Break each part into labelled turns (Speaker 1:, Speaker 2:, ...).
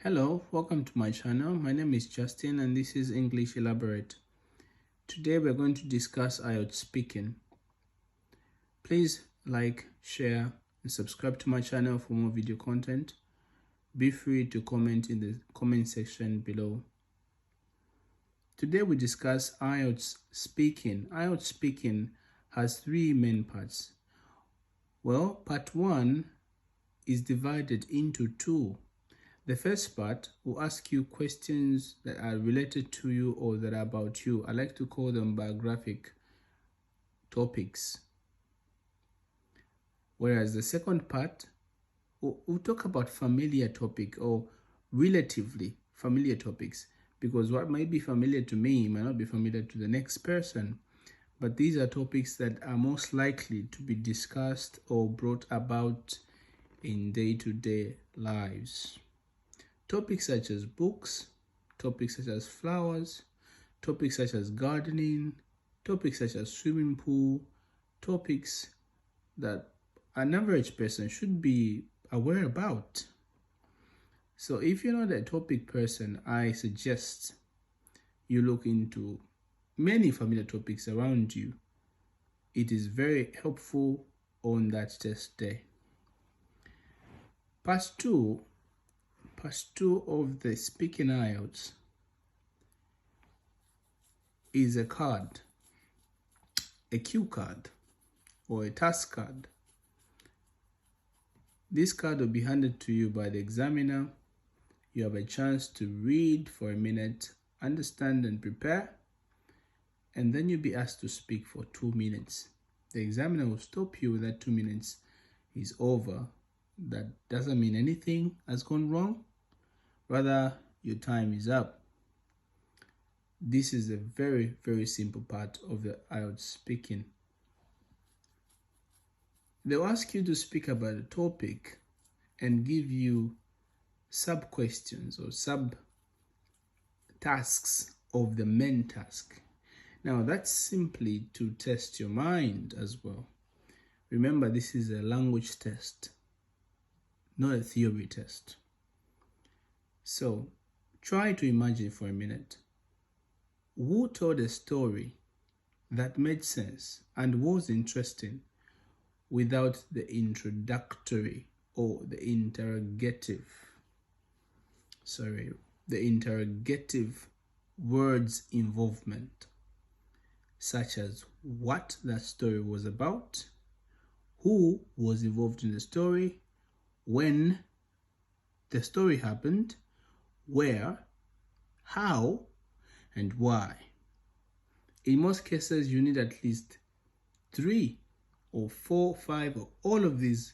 Speaker 1: Hello, welcome to my channel. My name is Justin and this is English Elaborate. Today we're going to discuss IELTS speaking. Please like, share and subscribe to my channel for more video content. Be free to comment in the comment section below. Today we discuss IELTS speaking. IELTS speaking has three main parts. Well, part 1 is divided into two. The first part will ask you questions that are related to you or that are about you. I like to call them biographic topics. Whereas the second part will talk about familiar topic or relatively familiar topics, because what might be familiar to me might not be familiar to the next person. But these are topics that are most likely to be discussed or brought about in day-to-day lives. Topics such as books, topics such as flowers, topics such as gardening, topics such as swimming pool, topics that an average person should be aware about. So if you're not a topic person, I suggest you look into many familiar topics around you. It is very helpful on that test day. Part 2 of the speaking IELTS is a card, a cue card or a task card. This card will be handed to you by the examiner. You have a chance to read for a minute, understand and prepare, and then you'll be asked to speak for 2 minutes. The examiner will stop you when that 2 minutes is over. That doesn't mean anything has gone wrong. Rather, your time is up. This is a very, very simple part of the IELTS speaking. They'll ask you to speak about a topic and give you sub-questions or sub-tasks of the main task. Now, that's simply to test your mind as well. Remember, this is a language test, not a theory test. So, try to imagine for a minute. Who told a story that made sense and was interesting without the introductory or the interrogative words involvement, such as what that story was about, who was involved in the story, when the story happened, where, how, and why. In most cases, you need at least 3 or 4, 5, or all of these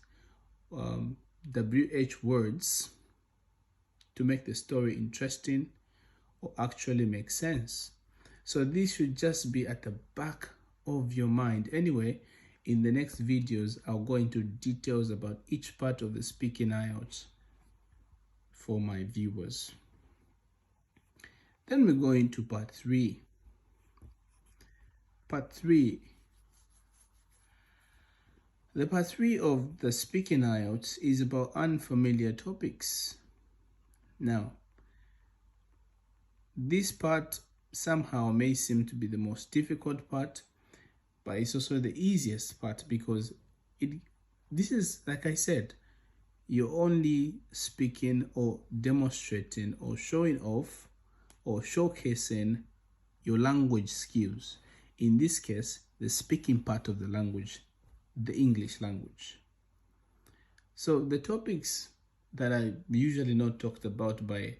Speaker 1: WH words to make the story interesting or actually make sense. So this should just be at the back of your mind. Anyway, in the next videos, I'll go into details about each part of the speaking IELTS for my viewers. Then we go into part 3. Part 3. The part 3 of the speaking IELTS is about unfamiliar topics. Now, this part somehow may seem to be the most difficult part, but it's also the easiest part because this is, like I said, you're only speaking or demonstrating or showing off or showcasing your language skills. In this case, the speaking part of the language, the English language. So the topics that are usually not talked about by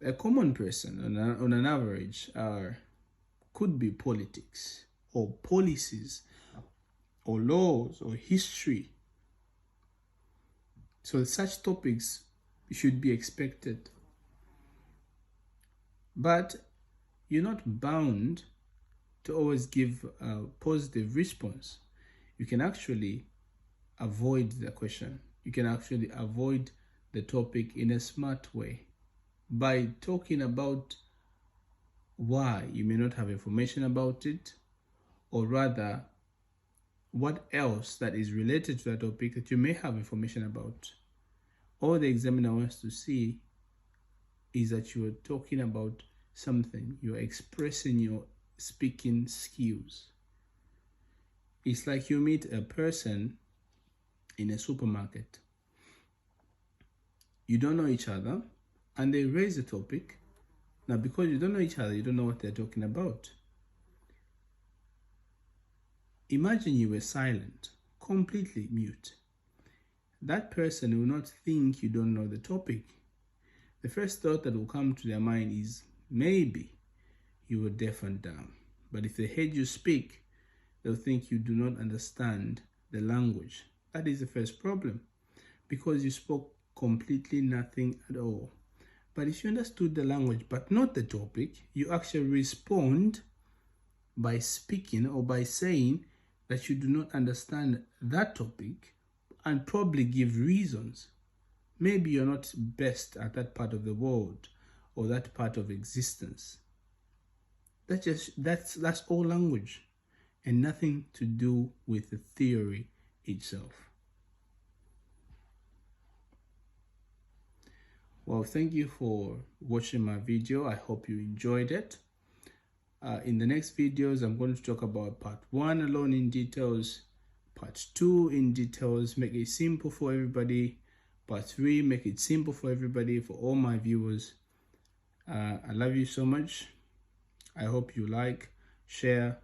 Speaker 1: a common person on an average could be politics or policies or laws or history. So such topics should be expected. But you're not bound to always give a positive response. You can actually avoid the question. You can actually avoid the topic in a smart way by talking about why you may not have information about it, or rather what else that is related to that topic that you may have information about. All the examiner wants to see is that you are talking about something, you're expressing your speaking skills. It's like you meet a person in a supermarket. You don't know each other, and they raise a topic. Now, because you don't know each other, you don't know what they're talking about. Imagine you were silent, completely mute. That person will not think you don't know the topic. The first thought that will come to their mind is, maybe you were deaf and dumb. But if they heard you speak, they'll think you do not understand the language. That is the first problem, because you spoke completely nothing at all. But if you understood the language but not the topic, you actually respond by speaking or by saying that you do not understand that topic and probably give reasons. Maybe you're not best at that part of the world or that part of existence. That's all language and nothing to do with the theory itself. Well, thank you for watching my video. I hope you enjoyed it. In the next videos, I'm going to talk about part 1 alone in details, part 2 in details, make it simple for everybody, part 3, make it simple for everybody, for all my viewers. I love you so much. I hope you like, share,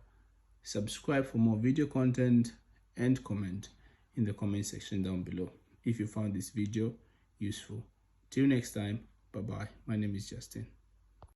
Speaker 1: subscribe for more video content, and comment in the comment section down below if you found this video useful. Till next time, bye-bye. My name is Justin.